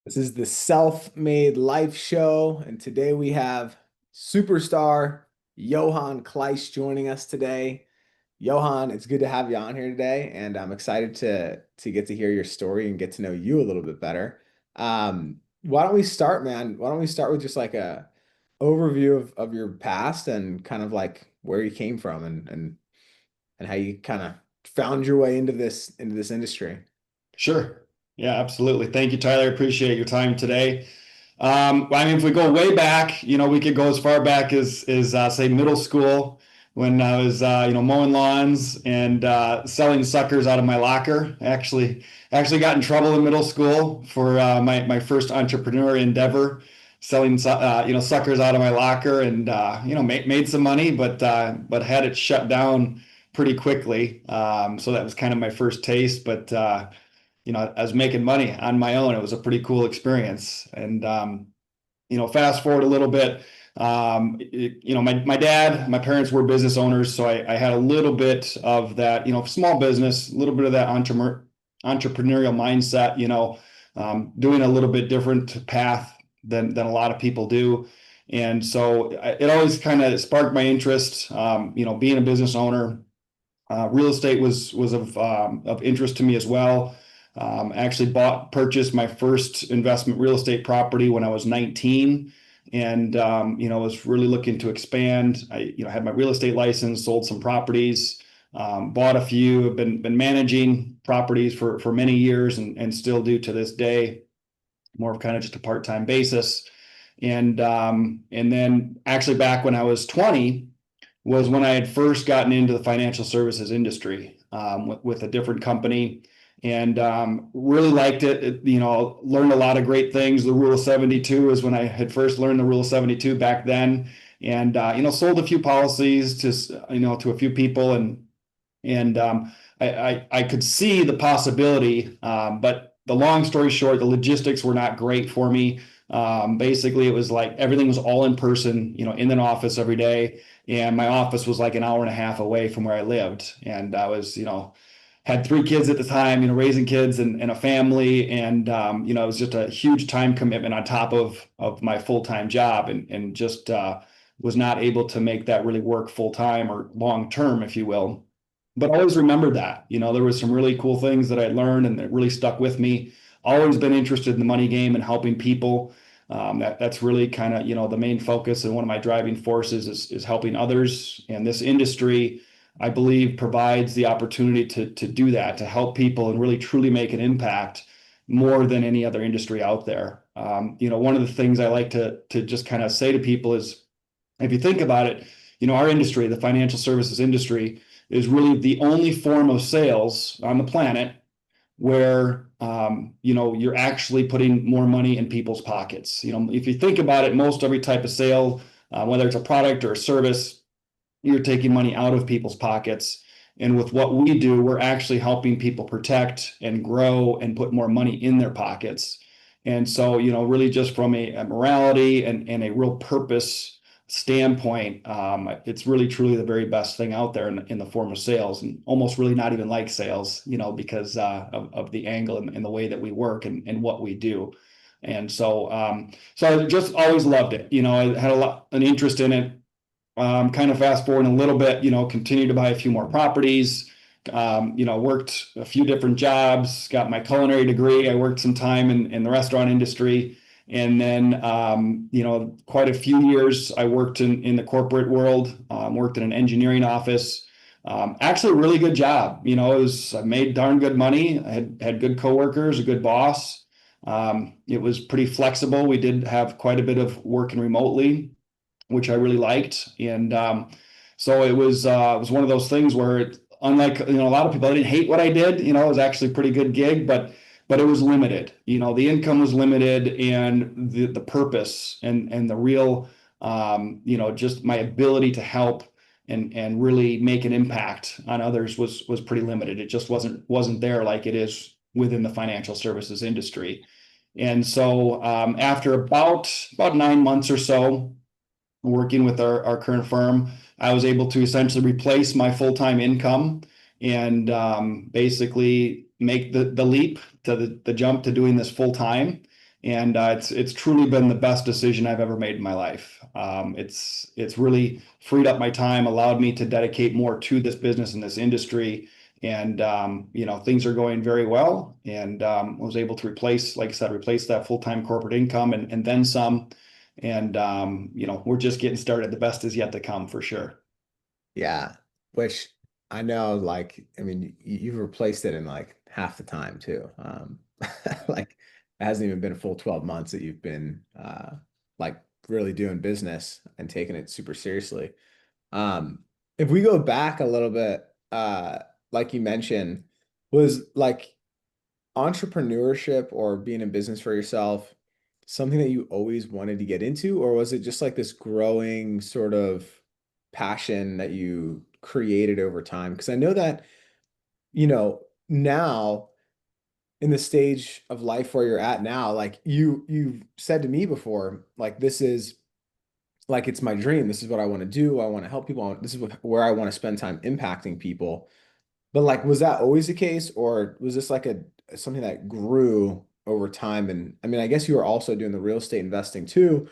This is the Self-Made Life Show, and today we have superstar Johann Kleiss joining us today. Johann, it's good to have you on here today, and I'm excited to get to hear your story and get to know you a little bit better. Why don't we start, man? Why don't we start with just like a overview of your past and kind of like where you came from and how you kind of found your way into this industry. Sure. Yeah, absolutely. Thank you, Tyler. Appreciate your time today. I mean, if we go way back, we could go as far back as say middle school when I was mowing lawns and selling suckers out of my locker. Actually got in trouble in middle school for my first entrepreneur endeavor, selling suckers out of my locker and made some money, but had it shut down pretty quickly. So that was kind of my first taste, but I was making money on my own. It was a pretty cool experience. And, fast forward a little bit, my dad, my parents were business owners. So I had a little bit of that, small business, a little bit of that entrepreneurial mindset, doing a little bit different path than a lot of people do. And so it always kind of sparked my interest, being a business owner. Real estate was of interest to me as well. Actually purchased my first investment real estate property when I was 19 and, was really looking to expand. I, had my real estate license, sold some properties, bought a few, have been managing properties for many years and still do to this day, more of kind of just a part-time basis. And then actually back when I was 20 was when I had first gotten into the financial services industry with a different company and really liked it. Learned a lot of great things. The Rule of 72 is when I had first learned the Rule of 72 back then, and sold a few policies to a few people, and I could see the possibility, but the long story short, the logistics were not great for me. Basically, it was like everything was all in person, in an office every day, and my office was like an hour and a half away from where I lived, and I was, had three kids at the time, raising kids and a family. And, it was just a huge time commitment on top of my full-time job and just was not able to make that really work full-time or long-term, if you will. But I always remembered that, there was some really cool things that I learned and that really stuck with me. Always been interested in the money game and helping people. That's really kind of, the main focus and one of my driving forces is helping others. And this industry, I believe, provides the opportunity to do that, to help people and really truly make an impact more than any other industry out there. One of the things I like to just kind of say to people is, if you think about it, our industry, the financial services industry, is really the only form of sales on the planet where you're actually putting more money in people's pockets. If you think about it, most every type of sale, whether it's a product or a service, you're taking money out of people's pockets. And with what we do, we're actually helping people protect and grow and put more money in their pockets. And so, really just from a morality and a real purpose standpoint, it's really truly the very best thing out there in the form of sales, and almost really not even like sales, because of the angle and the way that we work and what we do. And so I just always loved it. I had an interest in it. Kind of fast forward a little bit, continued to buy a few more properties, worked a few different jobs, got my culinary degree. I worked some time in the restaurant industry. And then, quite a few years I worked in the corporate world, worked in an engineering office. Actually, a really good job. I made darn good money. I had good coworkers, a good boss. It was pretty flexible. We did have quite a bit of working remotely, which I really liked. And so it was one of those things where unlike, a lot of people, I didn't hate what I did. It was actually a pretty good gig, but it was limited. The income was limited, and the purpose and the real, just my ability to help and really make an impact on others was pretty limited. It just wasn't there like it is within the financial services industry. And so after about 9 months or so, working with our current firm, I was able to essentially replace my full-time income and basically make the leap to the jump to doing this full time. And it's truly been the best decision I've ever made in my life. It's really freed up my time, allowed me to dedicate more to this business and this industry. And things are going very well. And I was able to replace, like I said, replace that full-time corporate income and then some. And we're just getting started. The best is yet to come for sure. Yeah, which I know, like, I mean, you've replaced it in like half the time too. Like, it hasn't even been a full 12 months that you've been like really doing business and taking it super seriously. If we go back a little bit, like you mentioned, was like entrepreneurship or being in business for yourself something that you always wanted to get into, or was it just like this growing sort of passion that you created over time? Because I know that, now in the stage of life where you're at now, like you've said to me before, like this is like it's my dream. This is what I want to do. I want to help people. This is where I want to spend time impacting people. But like, was that always the case, or was this like a something that grew over time? And I mean, I guess you were also doing the real estate investing too,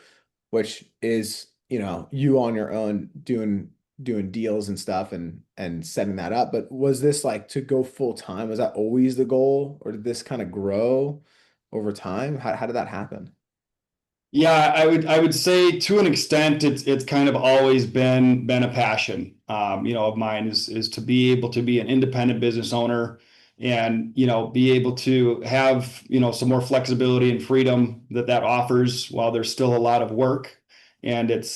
which is, you on your own doing deals and stuff and setting that up. But was this like to go full time? Was that always the goal, or did this kind of grow over time? How did that happen? Yeah, I would say to an extent it's kind of always been a passion of mine is to be able to be an independent business owner and be able to have some more flexibility and freedom that offers while there's still a lot of work, and it's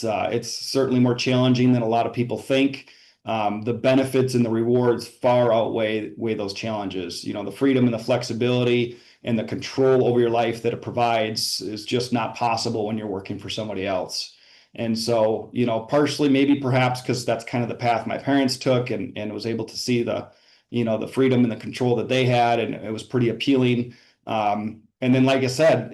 certainly more challenging than a lot of people think. The benefits and the rewards far outweigh those challenges. The freedom and the flexibility and the control over your life that it provides is just not possible when you're working for somebody else. And so, partially maybe perhaps because that's kind of the path my parents took and was able to see the freedom and the control that they had, and it was pretty appealing. And then, like I said,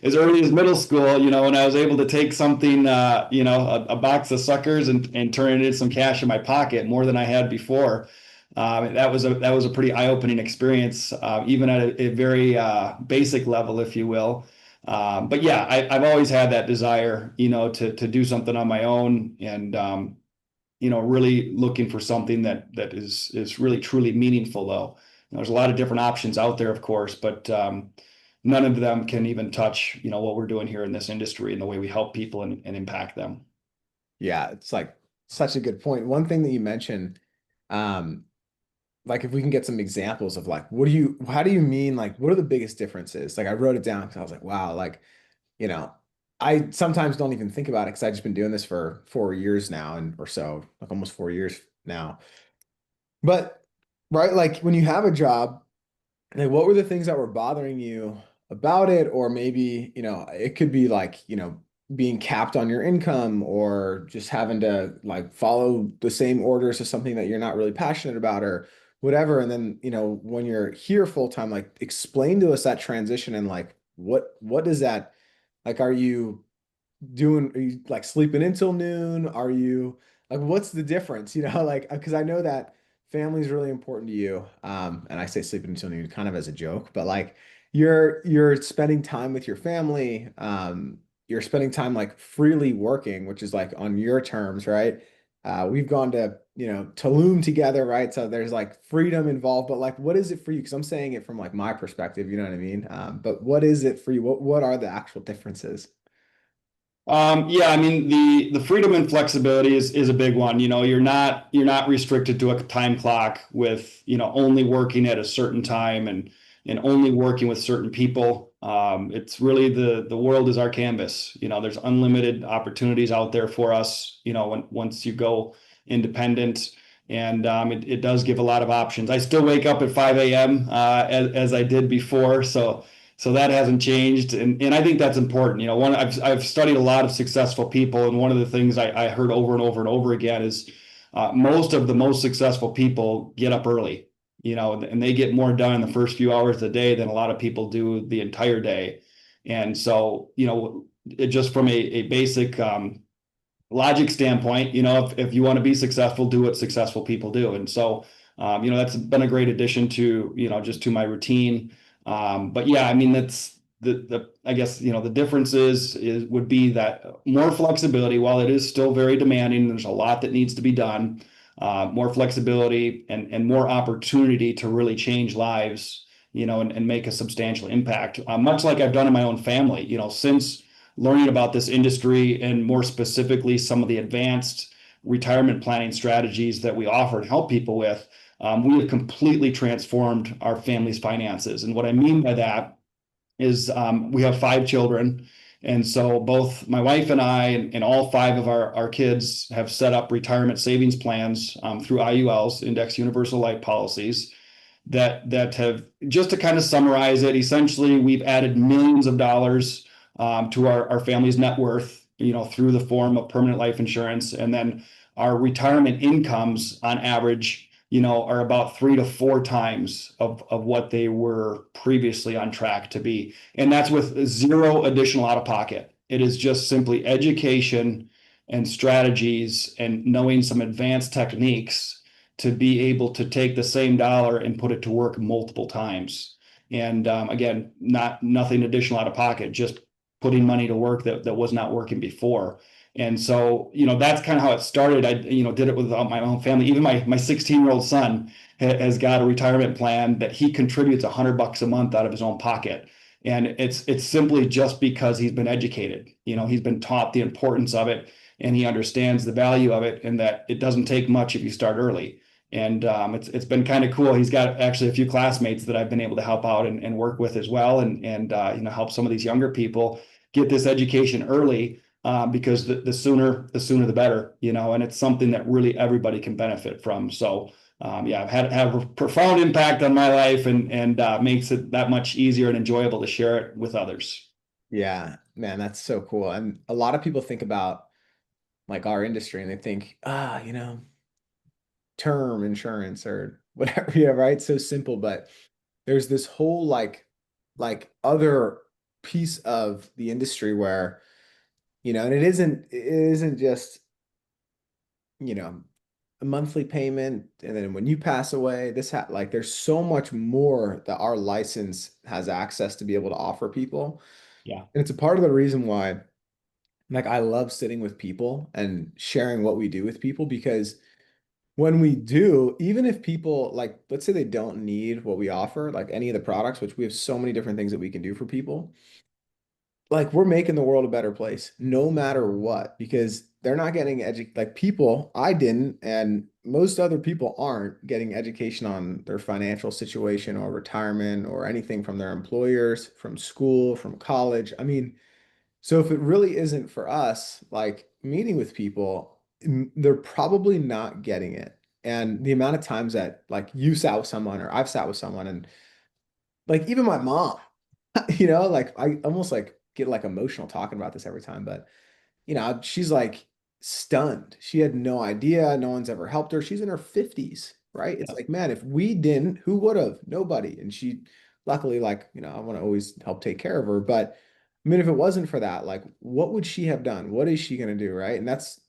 as early as middle school, when I was able to take something, a box of suckers and turn it into some cash in my pocket, more than I had before. That was a pretty eye-opening experience, even at a very basic level, if you will. But yeah, I've always had that desire, to do something on my own, and really looking for something that is really truly meaningful, though. There's a lot of different options out there, of course, but none of them can even touch, what we're doing here in this industry and the way we help people and impact them. Yeah, it's like such a good point. One thing that you mentioned, um, like if we can get some examples of like how do you mean, like what are the biggest differences? Like I wrote it down because I was like, wow, like, you know, I sometimes don't even think about it because I've just been doing this for 4 years now and or so, like almost 4 years now. But right, like when you have a job, like what were the things that were bothering you about it? Or maybe, it could be like, being capped on your income or just having to like follow the same orders as something that you're not really passionate about or whatever. And then, when you're here full time, like explain to us that transition and like what does that like are you like sleeping until noon? Are you like what's the difference? Like because I know that family is really important to you. And I say sleeping until noon kind of as a joke, but like you're spending time with your family. You're spending time like freely working, which is like on your terms, right? We've gone to, Tulum together, right? So there's like freedom involved, but like what is it for you? Because I'm saying it from like my perspective, you know what I mean? But what is it for you? What are the actual differences? Yeah, I mean the freedom and flexibility is a big one. You're not restricted to a time clock with only working at a certain time and only working with certain people. It's really the world is our canvas. There's unlimited opportunities out there for us. Once you go independent, and it does give a lot of options. I still wake up at 5 a.m. As I did before, so that hasn't changed, and I think that's important. I've studied a lot of successful people, and one of the things I heard over and over and over again is most of the most successful people get up early, and they get more done in the first few hours of the day than a lot of people do the entire day. And so, it just from a basic logic standpoint, if you want to be successful, do what successful people do. And so, that's been a great addition to, just to my routine. But yeah, I mean, the I guess the difference is would be that more flexibility. While it is still very demanding, there's a lot that needs to be done. More flexibility and more opportunity to really change lives, and make a substantial impact. Much like I've done in my own family, since learning about this industry and more specifically some of the advanced retirement planning strategies that we offer and help people with. We have completely transformed our family's finances. And what I mean by that is we have 5 children. And so both my wife and I and all 5 of our kids have set up retirement savings plans through IULs, Index Universal Life Policies, that have, just to kind of summarize it, essentially we've added millions of dollars to our family's net worth, through the form of permanent life insurance. And then our retirement incomes on average, are about 3 to 4 times of what they were previously on track to be. And that's with zero additional out of pocket. It is just simply education and strategies and knowing some advanced techniques to be able to take the same dollar and put it to work multiple times. And again, nothing additional out of pocket, just putting money to work that was not working before. And so, that's kind of how it started. I, did it with my own family. Even my 16-year-old son has got a retirement plan that he contributes $100 a month out of his own pocket. And it's simply just because he's been educated. He's been taught the importance of it, and he understands the value of it, and that it doesn't take much if you start early. And it's been kind of cool. He's got actually a few classmates that I've been able to help out and work with as well, and help some of these younger people get this education early, because the sooner the better, and it's something that really everybody can benefit from. So yeah, I've had a profound impact on my life, and makes it that much easier and enjoyable to share it with others. Yeah, man, that's so cool. And a lot of people think about like our industry and they think, term insurance or whatever, yeah, right? So simple, but there's this whole like other piece of the industry where, and it isn't just, you know, a monthly payment and then when you pass away, like there's so much more that our license has access to be able to offer people. Yeah, And it's a part of the reason why like I love sitting with people and sharing what we do with people because when we do, even if people like, let's say they don't need what we offer, like any of the products, which we have so many different things that we can do for people, like we're making the world a better place no matter what, because they're not getting like people, I didn't, and most other people aren't getting education on their financial situation or retirement or anything from their employers, from school, from college. I mean, so if it really isn't for us, like meeting with people, they're probably not getting it. And the amount of times that like you sat with someone or I've sat with someone and like even my mom, like I almost like get like emotional talking about this every time, but she's like stunned. She had no idea. No one's ever helped her. She's in her 50s, right? It's yeah, like, man, if we didn't, who would have? Nobody. And she, luckily, like, I want to always help take care of her. But I mean, if it wasn't for that, like, what would she have done? What is she going to do, right? And that's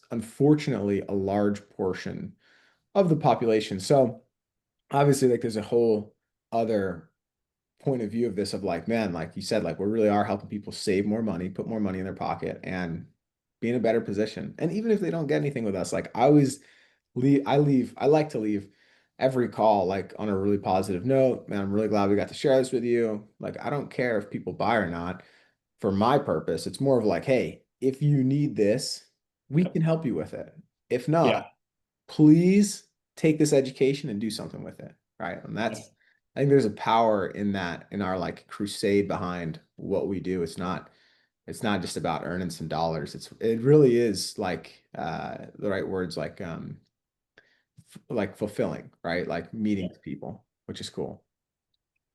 unfortunately a large portion of the population. So obviously, like, there's a whole other point of view of this of like, man, like you said, like we really are helping people save more money, put more money in their pocket and be in a better position. And even if they don't get anything with us, like I always I like to leave every call like on a really positive note. Man, I'm really glad we got to share this with you. Like, I don't care if people buy or not for my purpose. It's more of like, hey, if you need this, we can help you with it. If not, yeah, please take this education and do something with it. Right. And yeah. I think there's a power in that, in our like crusade behind what we do. It's not just about earning some dollars. It really is like the right words like fulfilling, right? Like meeting Yeah. with people, which is cool.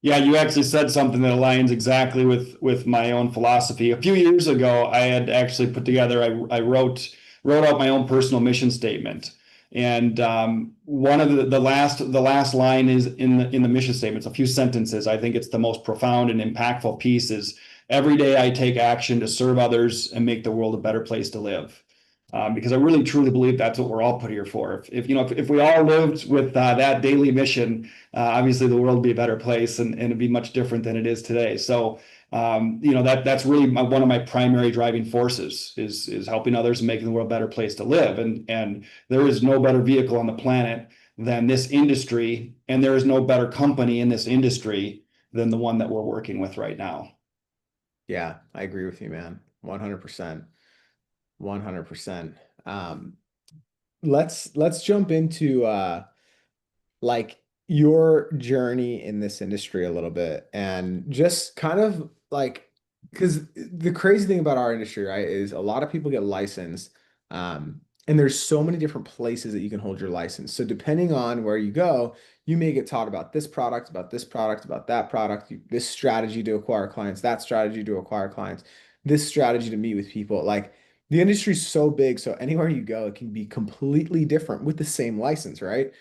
Yeah, you actually said something that aligns exactly with my own philosophy. A few years ago, I had actually put together, I wrote out my own personal mission statement. And one of the last line is in the mission statement. It's a few sentences. I think it's the most profound and impactful piece is every day I take action to serve others and make the world a better place to live. because I really truly believe that's what we're all put here for. If we all lived with that daily mission, obviously the world would be a better place, and it'd be much different than it is today. So that's really one of my primary driving forces is helping others and making the world a better place to live. And there is no better vehicle on the planet than this industry, and there is no better company in this industry than the one that we're working with right now. Yeah, I agree with you, man. 100%. 100%. Um, let's jump into like your journey in this industry a little bit and just kind of like because the crazy thing about our industry, right, is a lot of people get licensed, and there's so many different places that you can hold your license. So depending on where you go, you may get taught about this product, about this product, about that product, this strategy to acquire clients, that strategy to acquire clients, this strategy to meet with people. Like the industry's so big, so anywhere you go, it can be completely different with the same license, right?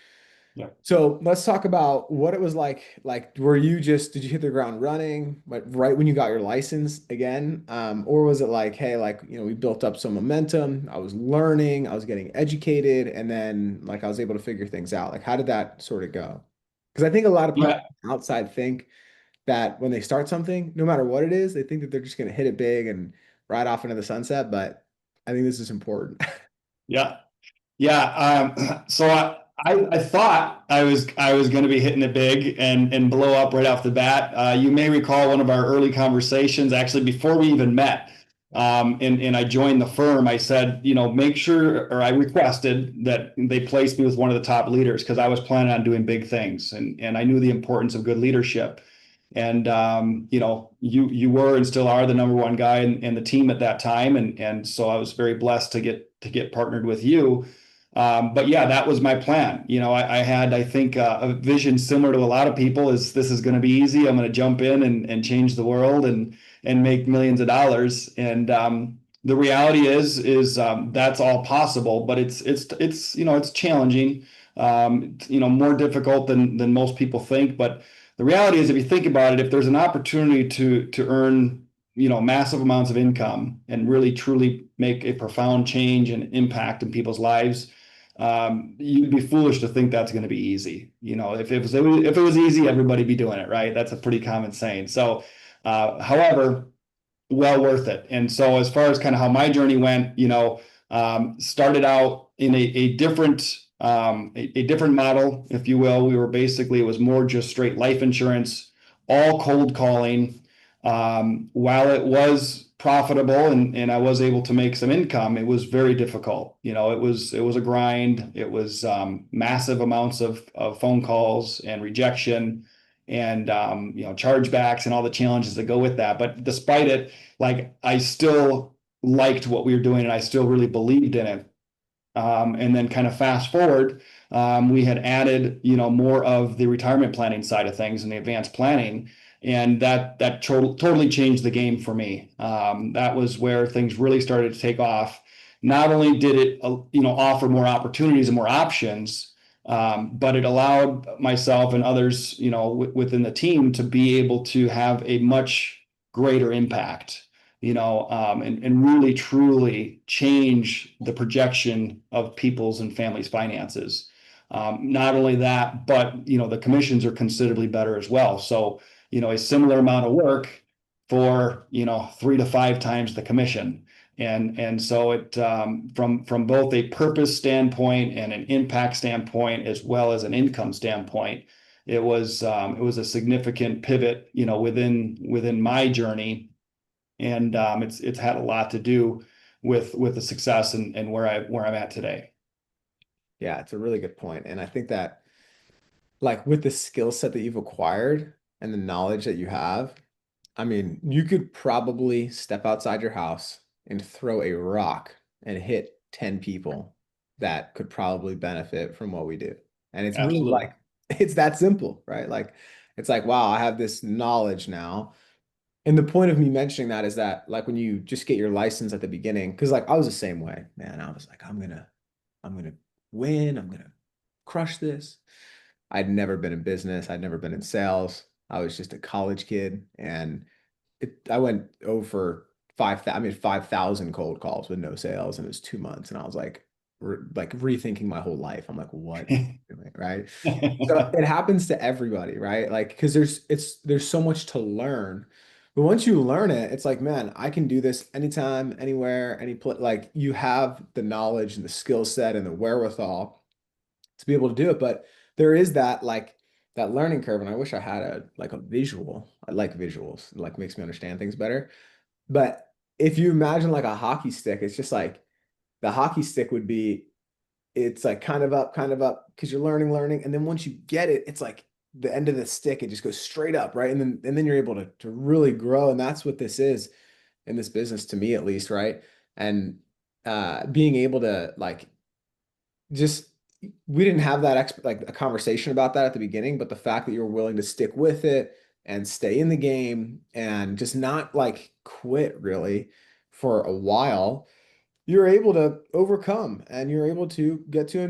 Yeah. So let's talk about what it was like. Like, did you hit the ground running, like right when you got your license again? Or was it like, hey, like, we built up some momentum, I was learning, I was getting educated, and then like I was able to figure things out. Like, how did that sort of go? Because I think a lot of people Yeah. outside think that when they start something, no matter what it is, they think that they're just going to hit it big and ride off into the sunset. But I think this is important. Yeah. Yeah. So I thought I was going to be hitting it big and blow up right off the bat. You may recall one of our early conversations, actually before we even met. And I joined the firm. I said, make sure, or I requested that they place me with one of the top leaders because I was planning on doing big things, and I knew the importance of good leadership. And you were and still are the number one guy in the team at that time, and so I was very blessed to get partnered with you. But yeah, that was my plan. I had, I think, a vision similar to a lot of people is this is going to be easy. I'm going to jump in and change the world and make millions of dollars. And the reality is that's all possible, but it's challenging, more difficult than most people think. But the reality is, if you think about it, if there's an opportunity to earn massive amounts of income and really truly make a profound change and impact in people's lives, you'd be foolish to think that's going to be easy. If it was easy, everybody'd be doing it, right? That's a pretty common saying. So, however, well worth it. And so, as far as kind of how my journey went, started out in a different model, if you will. It was more just straight life insurance, all cold calling. While it was profitable and I was able to make some income, it was very difficult. It was a grind. It was massive amounts of phone calls and rejection and chargebacks and all the challenges that go with that. But despite it, like I still liked what we were doing and I still really believed in it. And then kind of fast forward, we had added, more of the retirement planning side of things and the advanced planning. And that totally changed the game for me. That was where things really started to take off. Not only did it, offer more opportunities and more options, but it allowed myself and others, within the team to be able to have a much greater impact, and really truly change the projection of people's and families' finances. Not only that, but the commissions are considerably better as well. So, a similar amount of work for 3 to 5 times the commission. And so it from both a purpose standpoint and an impact standpoint, as well as an income standpoint, it was a significant pivot, within my journey, and it's had a lot to do with the success and where I'm at today. Yeah, it's a really good point. And I think that like with the skill set that you've acquired and the knowledge that you have, I mean, you could probably step outside your house and throw a rock and hit 10 people that could probably benefit from what we do. And it's really Absolutely. like, it's that simple, right? Like, it's like, wow, I have this knowledge now. And the point of me mentioning that is that, like, when you just get your license at the beginning, because like I was the same way, man. I was like, I'm gonna win. I'm gonna crush this. I'd never been in business. I'd never been in sales. I was just a college kid, and I went over I made 5,000 cold calls with no sales, and it was 2 months. And I was like rethinking my whole life. I'm like, what am I doing? Right. So it happens to everybody, right? Like, because there's so much to learn. But once you learn it, it's like, man, I can do this anytime, anywhere, any place. Like you have the knowledge and the skill set and the wherewithal to be able to do it. But there is that like that learning curve. And I wish I had a visual. I like visuals. It like makes me understand things better. But if you imagine like a hockey stick, it's just like the hockey stick would be it's like kind of up because you're learning, and then once you get it, it's like the end of the stick, it just goes straight up, right? And then you're able to really grow, and that's what this is in this business to me at least, right? And being able to like just we didn't have that like a conversation about that at the beginning, but the fact that you were willing to stick with it and stay in the game and just not like quit really for a while, you're able to overcome and you're able to get to a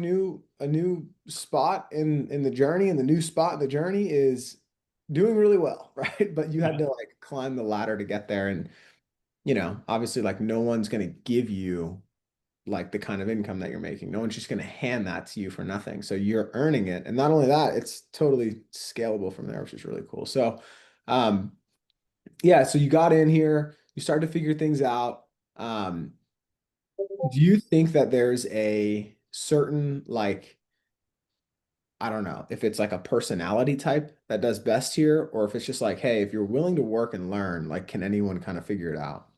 new spot in the journey, and the new spot in the journey is doing really well. Right, but you had to like climb the ladder to get there. And obviously like no one's going to give you like the kind of income that you're making. No one's just going to hand that to you for nothing, so you're earning it. And not only that, it's totally scalable from there, which is really cool. So um yeah, so you got in here, you started to figure things out. Do you think that there's a certain like, I don't know, if it's like a personality type that does best here, or if it's just like, hey, if you're willing to work and learn, like, can anyone kind of figure it out?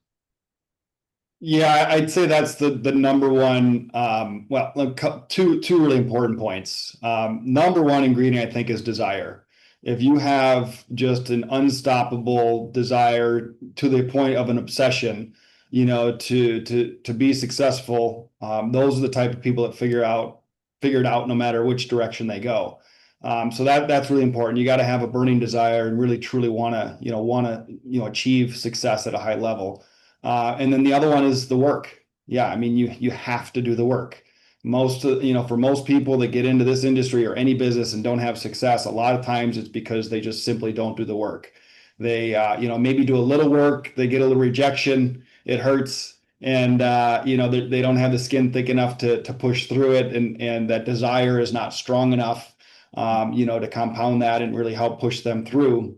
Yeah, I'd say that's the number one. Well, like, two really important points. Number one ingredient, I think, is desire. If you have just an unstoppable desire to the point of an obsession, to be successful, those are the type of people that figure it out no matter which direction they go. So that's really important. You got to have a burning desire and really truly want to achieve success at a high level. And then the other one is the work. Yeah, I mean, you have to do the work. For most people that get into this industry or any business and don't have success, a lot of times it's because they just simply don't do the work. They, maybe do a little work, they get a little rejection, it hurts, and they don't have the skin thick enough to push through it, and that desire is not strong enough, to compound that and really help push them through.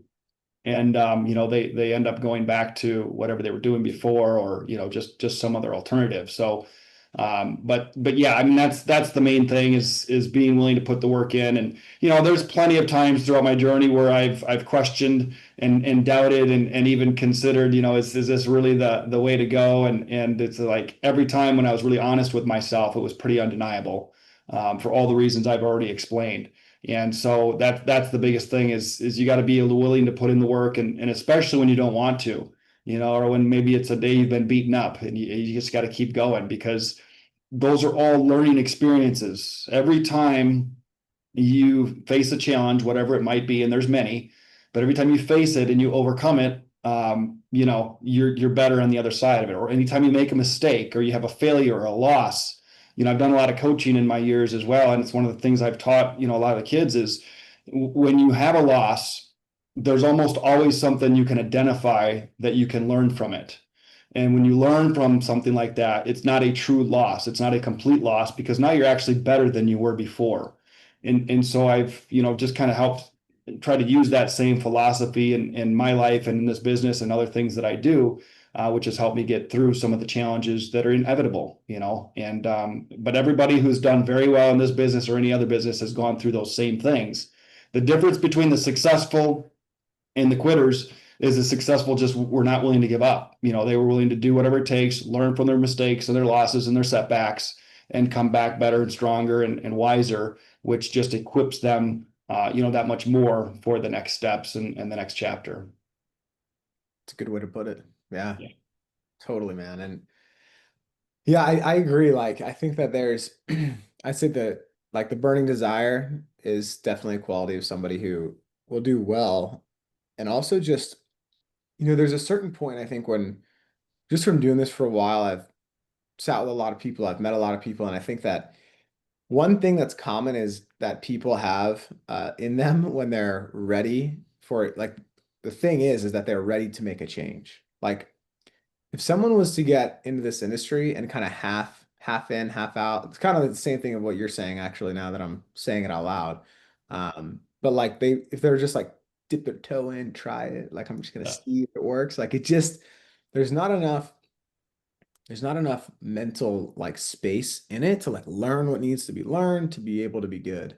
And they end up going back to whatever they were doing before, or just some other alternative. So but yeah, I mean, that's the main thing, is being willing to put the work in. And there's plenty of times throughout my journey where I've questioned and doubted and even considered, is this really the way to go? And it's like every time when I was really honest with myself, it was pretty undeniable, for all the reasons I've already explained. And so that's the biggest thing, is you got to be willing to put in the work, and especially when you don't want to, or when maybe it's a day you've been beaten up, and you just got to keep going, because those are all learning experiences. Every time you face a challenge, whatever it might be, and there's many, but every time you face it and you overcome it, you're better on the other side of it. Or anytime you make a mistake or you have a failure or a loss, I've done a lot of coaching in my years as well, and it's one of the things I've taught a lot of the kids is, when you have a loss, there's almost always something you can identify that you can learn from it. And when you learn from something like that, it's not a true loss. It's not a complete loss, because now you're actually better than you were before. And so I've, just kind of helped try to use that same philosophy in my life and in this business and other things that I do, which has helped me get through some of the challenges that are inevitable. And but everybody who's done very well in this business or any other business has gone through those same things. The difference between the successful and the quitters is the successful just were not willing to give up. They were willing to do whatever it takes, learn from their mistakes and their losses and their setbacks, and come back better and stronger and wiser, which just equips them, that much more for the next steps and the next chapter. It's a good way to put it. Yeah, Yeah. totally, man. And yeah, I agree. Like, I think that there's, I say that like the burning desire is definitely a quality of somebody who will do well. And also just, there's a certain point, I think, when just from doing this for a while, I've sat with a lot of people, I've met a lot of people, and I think that one thing that's common is that people have in them when they're ready for it. Like the thing is that they're ready to make a change. Like if someone was to get into this industry and kind of half in, half out, it's kind of the same thing of what you're saying actually now that I'm saying it out loud. But like if they're just like dip their toe in, try it, like I'm just gonna Yeah. see if it works. Like it just there's not enough there's not enough mental like space in it to like learn what needs to be learned to be able to be good.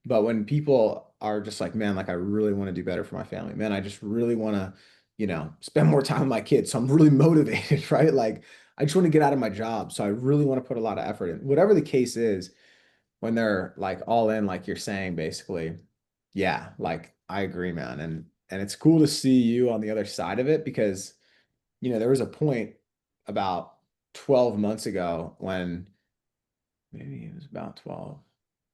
But when people are just like, man, like I really want to do better for my family, man, I just really want to, spend more time with my kids. So I'm really motivated, right? Like I just want to get out of my job. So I really want to put a lot of effort in. Whatever the case is, when they're like all in, like you're saying, basically, yeah, like I agree, man. And it's cool to see you on the other side of it because, there was a point about 12 months ago when maybe it was about 12.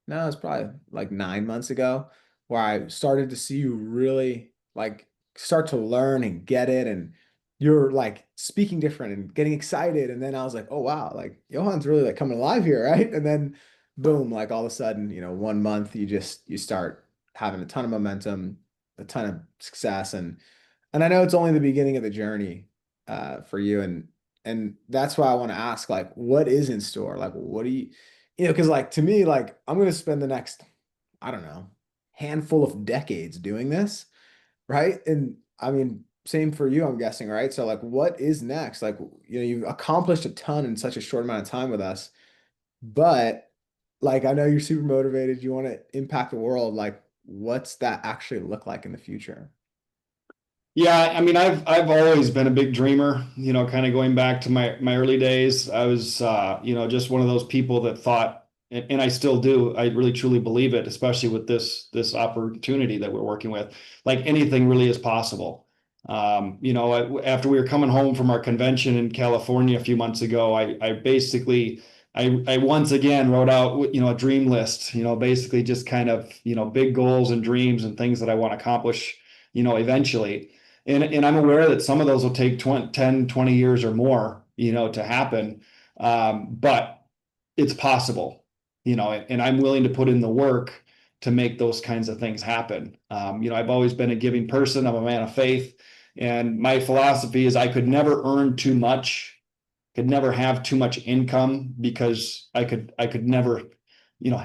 No, it's probably like 9 months ago where I started to see you really like start to learn and get it. And you're like speaking different and getting excited. And then I was like, oh, wow, like Johann's really like coming alive here, right? And then boom, like all of a sudden, 1 month, you start having a ton of momentum, a ton of success. And I know it's only the beginning of the journey for you. And that's why I want to ask, like, what is in store? Like, what do because like to me, like I'm gonna spend the next, I don't know, handful of decades doing this, right? And I mean, same for you, I'm guessing, right? So like what is next? Like, you've accomplished a ton in such a short amount of time with us, but like I know you're super motivated, you want to impact the world. Like, what's that actually look like in the future? Yeah, I mean, I've always been a big dreamer, kind of going back to my early days. I was, just one of those people that thought, and I still do, I really truly believe it, especially with this opportunity that we're working with, like anything really is possible. After we were coming home from our convention in California a few months ago, I basically, I once again wrote out, a dream list, basically just kind of, big goals and dreams and things that I want to accomplish, eventually. And I'm aware that some of those will take 20, 10, 20 years or more, to happen. But it's possible, and I'm willing to put in the work to make those kinds of things happen. I've always been a giving person. I'm a man of faith. And my philosophy is I could never earn too much, could never have too much income because I could never,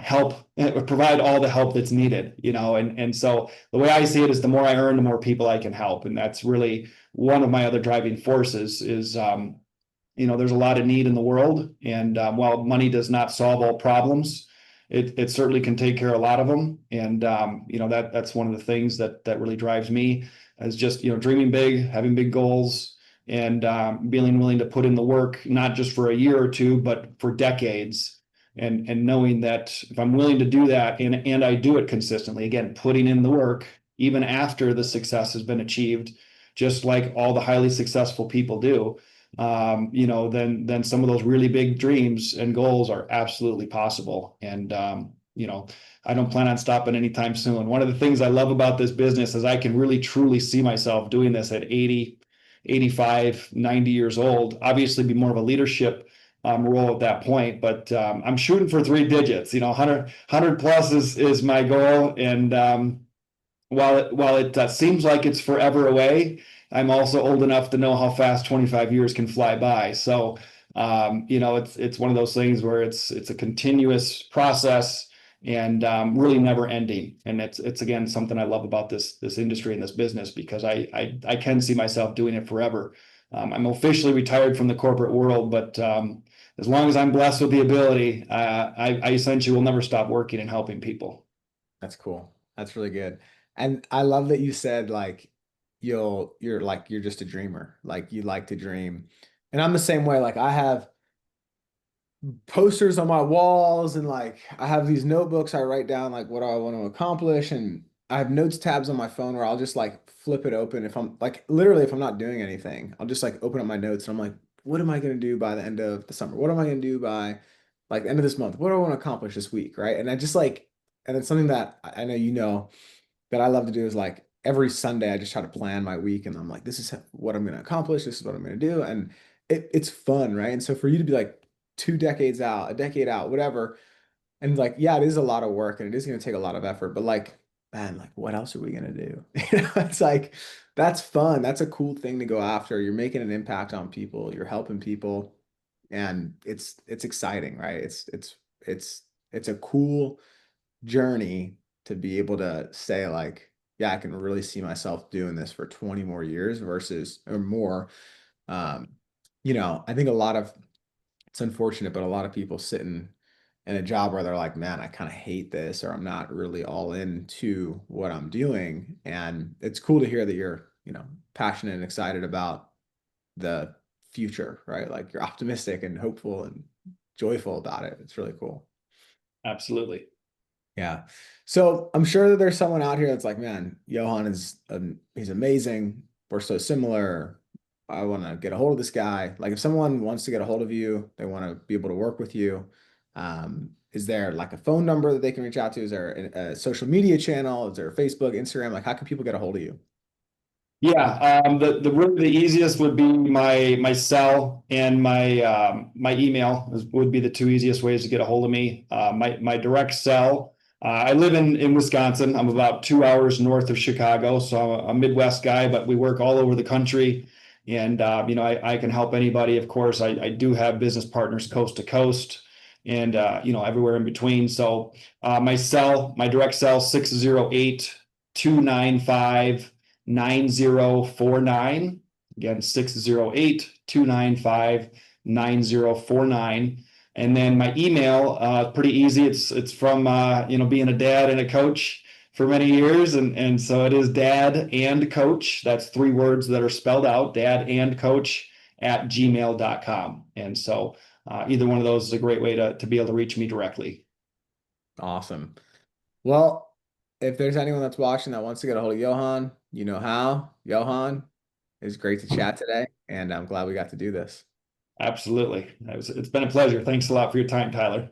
help provide all the help that's needed, and so the way I see it is the more I earn, the more people I can help. And that's really one of my other driving forces is there's a lot of need in the world. And while money does not solve all problems, it certainly can take care of a lot of them. And that's one of the things that really drives me is just dreaming big, having big goals, and being willing to put in the work, not just for a year or two, but for decades. And knowing that if I'm willing to do that and I do it consistently, again, putting in the work, even after the success has been achieved, just like all the highly successful people do, then some of those really big dreams and goals are absolutely possible. And I don't plan on stopping anytime soon. One of the things I love about this business is I can really truly see myself doing this at 80, 85, 90 years old. Obviously, be more of a leadership role at that point, but I'm shooting for three digits. 100 plus is my goal. And while it seems like it's forever away, I'm also old enough to know how fast 25 years can fly by. So, it's one of those things where it's a continuous process and really never ending. And it's again something I love about this industry and this business because I can see myself doing it forever. I'm officially retired from the corporate world, but as long as I'm blessed with the ability, I essentially will never stop working and helping people. That's cool. That's really good. And I love that you said like you're just a dreamer. Like you like to dream. And I'm the same way. Like I have posters on my walls and like I have these notebooks I write down like what do I want to accomplish, and I have notes tabs on my phone where I'll just like flip it open if I'm like literally if I'm not doing anything. I'll just like open up my notes and I'm like, what am I going to do by the end of the summer? What am I going to do by like the end of this month? What do I want to accomplish this week, right? And I just like and it's something that I know that I love to do is like every Sunday I just try to plan my week and I'm like, this is what I'm going to accomplish. This is what I'm going to do. And it's fun, right? And so for you to be like 2 decades out, a decade out, whatever, and like, yeah, it is a lot of work and it is going to take a lot of effort, but like man, like what else are we gonna do? It's like that's fun. That's a cool thing to go after. You're making an impact on people, you're helping people, and it's exciting, right? It's it's a cool journey to be able to say like, yeah, I can really see myself doing this for 20 more years versus or more. Um, I think a lot of it's unfortunate, but a lot of people sitting in a job where they're like, man, I kind of hate this, or I'm not really all into what I'm doing. And it's cool to hear that you're, passionate and excited about the future, right? Like you're optimistic and hopeful and joyful about it. It's really cool. Absolutely. Yeah. So I'm sure that there's someone out here that's like, man, Johann is he's amazing. We're so similar. I want to get a hold of this guy. Like if someone wants to get a hold of you, they want to be able to work with you. Is there like a phone number that they can reach out to? Is there a social media channel? Is there Facebook, Instagram? Like how can people get a hold of you? Yeah, the really the easiest would be my cell and my email would be the two easiest ways to get a hold of me. My direct cell. I live in Wisconsin. I'm about 2 hours north of Chicago, so I'm a Midwest guy, but we work all over the country. And I can help anybody. Of course, I do have business partners coast to coast, and everywhere in between. So my direct cell 608-295-9049. Again, 608-295-9049. And then my email, pretty easy. It's from being a dad and a coach for many years. And so it is dad and coach. That's three words that are spelled out, dad and coach at gmail.com. And so either one of those is a great way to be able to reach me directly. Awesome. Well, if there's anyone that's watching that wants to get a hold of Johann, you know how. Johann, it's great to chat today, and I'm glad we got to do this. Absolutely. It's been a pleasure. Thanks a lot for your time, Tyler.